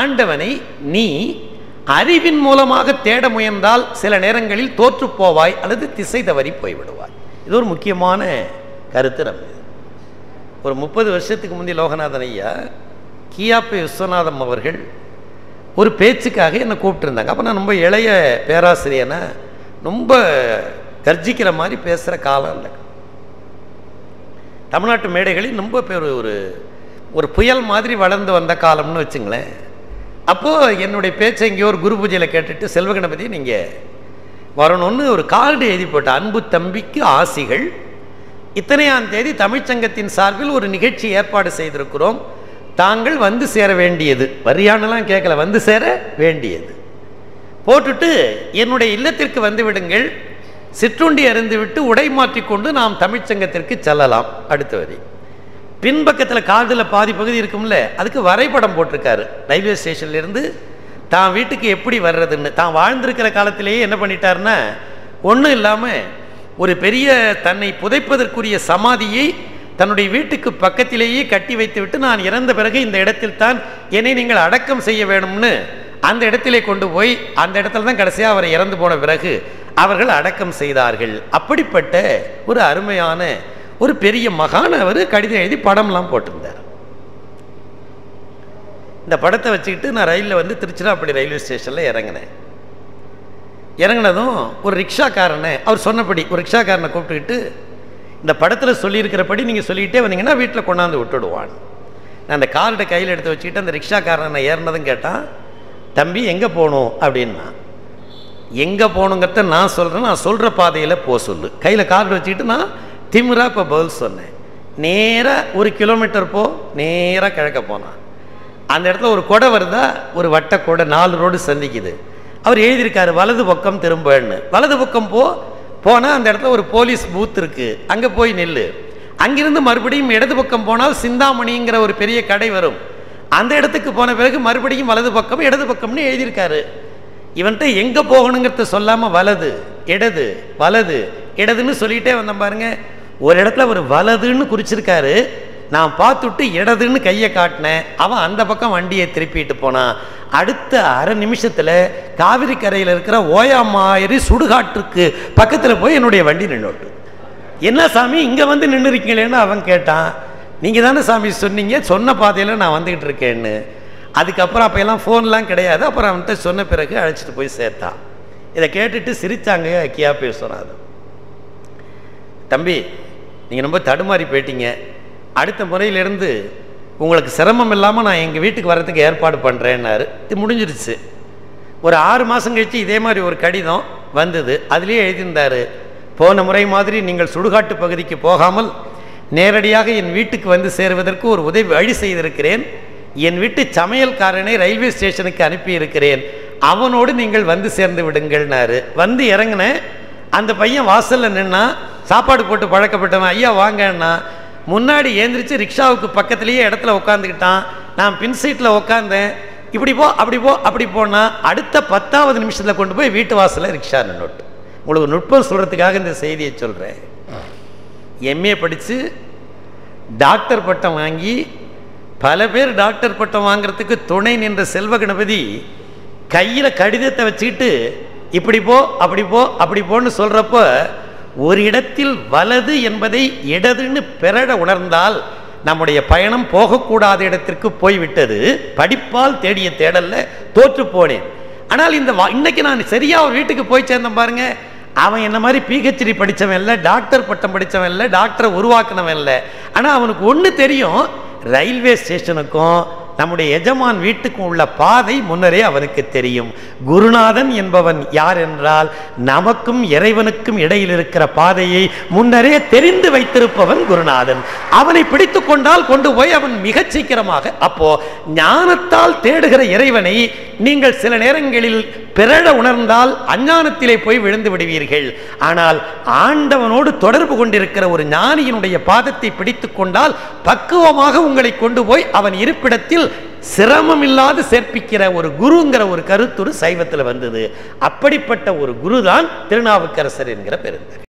ஆண்டவனை நீ அறிவின் மூலமாக தேட முயன்றால் சில நேரங்களில் தோற்று போவாய் அல்லது திசை தவறி போய்விடுவாய். இது ஒரு முக்கியமான கருத்து. நம்ம ஒரு 30 வருஷத்துக்கு முந்தைய லோகநாதன் ஐயா கியாப்பை விஸ்வநாதம் அவர்கள் ஒரு பேச்சுக்காக என்னை கூப்பிட்டுருந்தாங்க. அப்போ நான் ரொம்ப இளைய பேராசிரியனா ரொம்ப கர்ஜிக்கிற மாதிரி பேசுகிற காலம் இல்லை. தமிழ்நாட்டு மேடைகளில் ரொம்ப பேர் ஒரு புயல் மாதிரி வளர்ந்து வந்த காலம்னு வச்சுங்களேன். அப்போது என்னுடைய பேச்சை எங்கேயோ ஒரு குரு பூஜையில் கேட்டுட்டு செல்வகணபதி நீங்கள் வரணும்னு ஒரு கார்டு எழுதி போட்ட, அன்பு தம்பிக்கு ஆசிகள், இத்தனையாம் தேதி தமிழ்ச்சங்கத்தின் சார்பில் ஒரு நிகழ்ச்சி ஏற்பாடு செய்திருக்கிறோம், தாங்கள் வந்து சேர வேண்டியது, வரியானலாம் கேட்கல, வந்து சேர வேண்டியது போட்டுட்டு என்னுடைய இல்லத்திற்கு வந்து விடுங்கள், சிற்றுண்டி அருந்துவிட்டு உடை மாற்றிக்கொண்டு நாம் தமிழ்ச்சங்கத்திற்கு செல்லலாம். அடுத்த வரி பின்பக்கத்தில் கார்டில் பாதி பகுதி இருக்கும்ல, அதுக்கு வரைபடம் போட்டிருக்காரு. ரயில்வே ஸ்டேஷன்லேருந்து தான் வீட்டுக்கு எப்படி வர்றதுன்னு. தான் வாழ்ந்திருக்கிற காலத்திலேயே என்ன பண்ணிட்டாருன்னா, ஒன்றும் இல்லாமல் ஒரு பெரிய தன்னை புதைப்பதற்குரிய சமாதியை தன்னுடைய வீட்டுக்கு பக்கத்திலேயே கட்டி வைத்து விட்டு, நான் இறந்த பிறகு இந்த இடத்தில் தான் என்னை நீங்கள் அடக்கம் செய்ய வேணும்னு அந்த இடத்திலே கொண்டு போய் அந்த இடத்துல தான் கடைசியாக அவரை இறந்து போன பிறகு அவர்கள் அடக்கம் செய்தார்கள். அப்படிப்பட்ட ஒரு அருமையான ஒரு பெரிய மகான். அவர் கடிதம் எழுதி படம்லாம் போட்டிருந்தார். இந்த படத்தை வச்சுக்கிட்டு நான் ரயிலில் வந்து திருச்சிராப்பள்ளி ரயில்வே ஸ்டேஷனில் இறங்கினேன். இறங்கினதும் ஒரு ரிக்ஷாக்காரனை, அவர் சொன்னபடி ஒரு ரிக்ஷாக்காரனை கூப்பிட்டுக்கிட்டு, இந்த படத்தில் சொல்லியிருக்கிறபடி நீங்கள் சொல்லிக்கிட்டே வந்தீங்கன்னா வீட்டில் கொண்டாந்து விட்டுடுவான். நான் அந்த கார்டை கையில் எடுத்து வச்சுக்கிட்டு அந்த ரிக்ஷாக்காரனை ஏறினதும் கேட்டான், தம்பி எங்கே போகணும் அப்படின்னா. எங்கே போகணுங்கிறத நான் சொல்கிறேன், நான் சொல்கிற பாதையில் போ சொல்லு. கையில் கார்டு வச்சுக்கிட்டு நான் திமிரா இப்போ பதில் சொன்னேன். நேராக 1 கிலோமீட்டர் போ, நேராக கிழக்க போனான். அந்த இடத்துல ஒரு கொடை வருதா, ஒரு வட்ட கொடை 4 ரோடு சந்திக்குது. அவர் எழுதியிருக்காரு வலது பக்கம் திரும்பன்னு. வலது பக்கம் போனால் அந்த இடத்துல ஒரு போலீஸ் பூத் இருக்குது, அங்கே போய் நில்லு. அங்கிருந்து மறுபடியும் இடது பக்கம் போனால் சிந்தாமணிங்கிற ஒரு பெரிய கடை வரும். அந்த இடத்துக்கு போன பிறகு மறுபடியும் வலது பக்கம் இடது பக்கம்னு எழுதியிருக்காரு. இவன்கிட்ட எங்கே போகணுங்கிறத சொல்லாமல் வலது இடது வலது இடதுன்னு சொல்லிகிட்டே வந்தேன் பாருங்க. ஒரு இடத்துல ஒரு வலதுன்னு குறிச்சிருக்காரு, நான் பார்த்துட்டு இடதுன்னு கையை காட்டினேன். அவன் அந்த பக்கம் வண்டியை திருப்பிட்டு போனான். அடுத்த அரை நிமிஷத்தில் காவிரி கரையில் இருக்கிற ஓயாமாரி சுடுகாட்டுக்கு பக்கத்தில் போய் என்னுடைய வண்டி நின்றுட்டு, என்ன சாமி இங்கே வந்து நின்று இருக்கீங்களேன்னு அவன் கேட்டான். நீங்கள் தானே சாமி சொன்னீங்க, சொன்ன பாதையில் நான் வந்துக்கிட்டு இருக்கேன்னு. அதுக்கப்புறம் அப்போ எல்லாம் ஃபோன்லாம் கிடையாது. அப்புறம் அவன்கிட்ட சொன்ன பிறகு அழைச்சிட்டு போய் சேர்த்தான். இதை கேட்டுட்டு சிரித்தாங்க கியாப்பை விஸ்வநாதன். தம்பி நீங்கள் ரொம்ப தடுமாறி போயிட்டீங்க, அடுத்த முறையிலேருந்து உங்களுக்கு சிரமம் இல்லாமல் நான் எங்கள் வீட்டுக்கு வர்றதுக்கு ஏற்பாடு பண்ணுறேன்னாரு. இது முடிஞ்சிருச்சு. ஒரு 6 மாதம் கழிச்சு இதே மாதிரி ஒரு கடிதம் வந்தது. அதுலேயே எழுதியிருந்தார், போன முறை மாதிரி நீங்கள் சுடுகாட்டு பகுதிக்கு போகாமல் நேரடியாக என் வீட்டுக்கு வந்து சேருவதற்கு ஒரு உதவி வழி செய்திருக்கிறேன். என் வீட்டு சமையல்காரனை ரயில்வே ஸ்டேஷனுக்கு அனுப்பியிருக்கிறேன், அவனோடு நீங்கள் வந்து சேர்ந்து விடுங்கள்னாரு. வந்து இறங்கினேன். அந்த பையன் வாசலில் நின்னா, சாப்பாடு போட்டு பழக்கப்பட்டவன், ஐயா வாங்கன்னா. முன்னாடி ஏந்திரிச்சு ரிக்ஷாவுக்கு பக்கத்துலேயே இடத்துல உட்காந்துக்கிட்டான். நான் பின் சீட்டில் உட்காந்தேன். இப்படி போ அப்படி போ அப்படி போனால் அடுத்த 10வது நிமிஷத்தில் கொண்டு போய் வீட்டு வாசலில் ரிக்ஷா நின்றுட்டு. உங்களுக்கு நுட்பம் சொல்கிறதுக்காக இந்த செய்தியை சொல்கிறேன். எம்ஏ படித்து டாக்டர் பட்டம் வாங்கி பல பேர் டாக்டர் பட்டம் வாங்கிறதுக்கு துணை நின்ற செல்வகணபதி கையில் கடிதத்தை வச்சுக்கிட்டு இப்படி போ அப்படி போ அப்படி போன்னு சொல்கிறப்ப ஒரு இடத்தில் வலது என்பதை இடதுன்னு பிறட உணர்ந்தால் நம்முடைய பயணம் போகக்கூடாத இடத்திற்கு போய்விட்டது. படிப்பால் தேடிய தேடல்ல தோற்று போனேன். ஆனால் இன்னைக்கு நான் சரியாக ஒரு வீட்டுக்கு போய் சேர்ந்தேன் பாருங்க. அவன் என்ன மாதிரி பிஹெச்டி படித்தவன் இல்லை, டாக்டர் பட்டம் படித்தவன் இல்லை, டாக்டரை உருவாக்கினவன் இல்லை. ஆனால் அவனுக்கு ஒன்று தெரியும், ரயில்வே ஸ்டேஷனுக்கும் நம்முடைய எஜமான் வீட்டுக்கும் உள்ள பாதை முன்னரே அவனுக்கு தெரியும். குருநாதன் என்பவன் யார் என்றால் நமக்கும் இறைவனுக்கும் இடையில் இருக்கிற பாதையை முன்னரே தெரிந்து வைத்திருப்பவன் குருநாதன். அவனை பிடித்து கொண்டால் கொண்டு போய் அவன் மிகச் சீக்கிரமாக. அப்போ ஞானத்தால் தேடுகிற இறைவனை நீங்கள் சில நேரங்களில் பிறட உணர்ந்தால் அஞ்ஞானத்திலே போய் விழுந்து விடுவீர்கள். ஆனால் ஆண்டவனோடு தொடர்பு கொண்டிருக்கிற ஒரு ஞானியினுடைய பாதத்தை பிடித்து கொண்டால் பக்குவமாக உங்களை கொண்டு போய் அவன் இருப்பிடத்தில் சிரமம் இல்லாது சேர்ப்பிக்கிற ஒரு குருங்கிற ஒரு கருத்துரு சைவத்தில் வந்தது. அப்படிப்பட்ட ஒரு குருதான் திருநாவுக்கரசர் என்கிற பெருந்தர்.